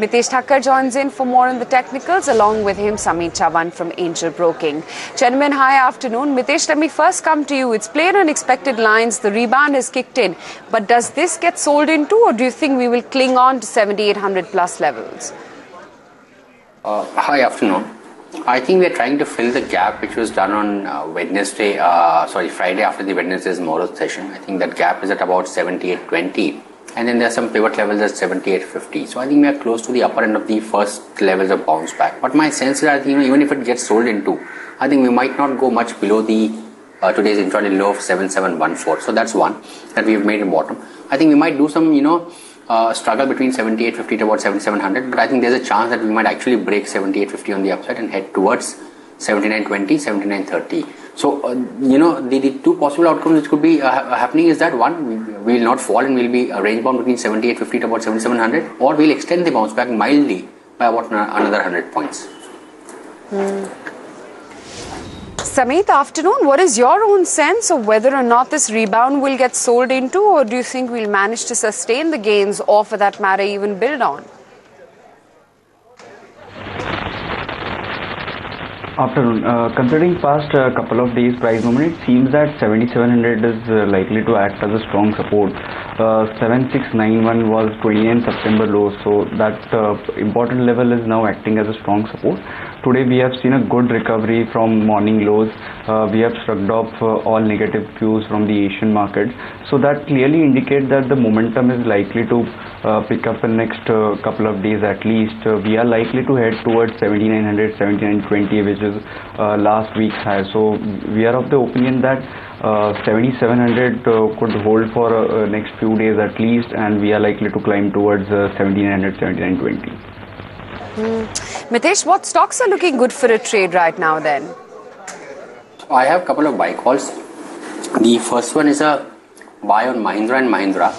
Mitesh Thakkar joins in for more on the technicals. Along with him, Sameet Chavan from Angel Broking. Gentlemen, hi afternoon. Mitesh, let me first come to you. It's played on expected lines. The rebound has kicked in. But does this get sold into, or do you think we will cling on to 7,800 plus levels? Hi afternoon. I think we are trying to fill the gap which was done on Friday after the Wednesday's Morrow session. I think that gap is at about 78.20. And then there are some pivot levels at 78.50. So I think we are close to the upper end of the first levels of bounce back. But my sense is that even if it gets sold into, I think we might not go much below the today's intraday low of 7714. So that's one that we've made a bottom. I think we might do some struggle between 78.50 to about 7700. But I think there's a chance that we might actually break 78.50 on the upside and head towards 79.20, 79.30. So, the two possible outcomes which could be happening is that one, we will not fall and we'll be range bound between 78.50 to about 7700, or we'll extend the bounce back mildly by about another 100 points. Sameet, afternoon. What is your own sense of whether or not this rebound will get sold into, or do you think we'll manage to sustain the gains, or for that matter, even build on? Afternoon. Considering past couple of days price movement, it seems that 7700 is likely to act as a strong support. 7691 was 29 September low, so that important level is now acting as a strong support. Today we have seen a good recovery from morning lows. We have shrugged off all negative cues from the Asian markets, so that clearly indicates that the momentum is likely to pick up in next couple of days at least. We are likely to head towards 7900, 7920, which is last week's high. So we are of the opinion that 7700 could hold for next few days at least, and we are likely to climb towards 7900, 7920. Mitesh, what stocks are looking good for a trade right now then? I have a couple of buy calls. The first one is a buy on Mahindra and Mahindra.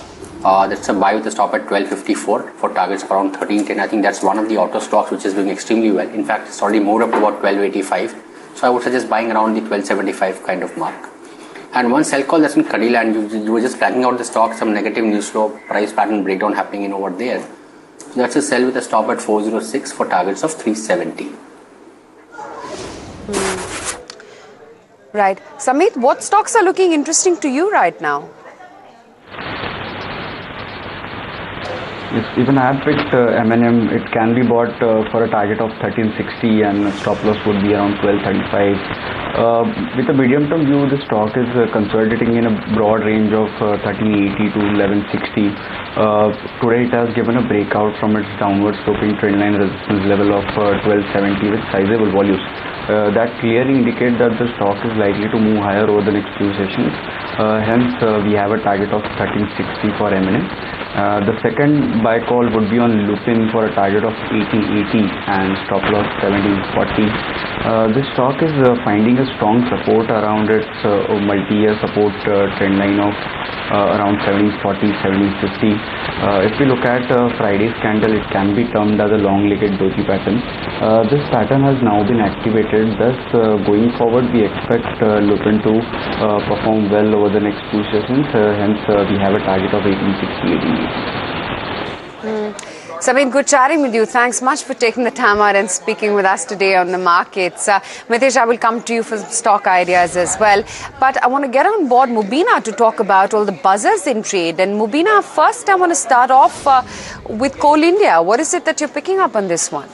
That's a buy with a stop at 1254 for targets around 1310. I think that's one of the auto stocks which is doing extremely well. In fact, it's already moved up to about 1285. So I would suggest buying around the 1275 kind of mark. And one sell call that's in Kadila, and you were just tracking out the stock, some negative news flow, price pattern breakdown happening in over there. So that's a sell with a stop at 406 for targets of 370. Right. Sameet, what stocks are looking interesting to you right now? Yes, even I have picked M&M. It can be bought for a target of 1360, and stop loss would be around 1235. With a medium term view, the stock is consolidating in a broad range of 1380 to 1160. Today it has given a breakout from its downward sloping trendline resistance level of 1270 with sizable volumes. That clearly indicates that the stock is likely to move higher over the next few sessions. Hence, we have a target of 1360 for M&M. The second buy call would be on Lupin for a target of 1880 and stop loss 1740. This stock is finding a strong support around its multi-year support trend line of around 1740, 1750. If we look at Friday's candle, it can be termed as a long-legged doji pattern. This pattern has now been activated. Thus, going forward, we expect Lupin to perform well over the next few sessions. Hence, we have a target of 1860, 1880. Sameet, good chatting with you. Thanks much for taking the time out and speaking with us today on the markets. Mitesh, I will come to you for stock ideas as well. But I want to get on board Mubina to talk about all the buzzers in trade. And Mubina, first I want to start off with Coal India. What is it that you're picking up on this one?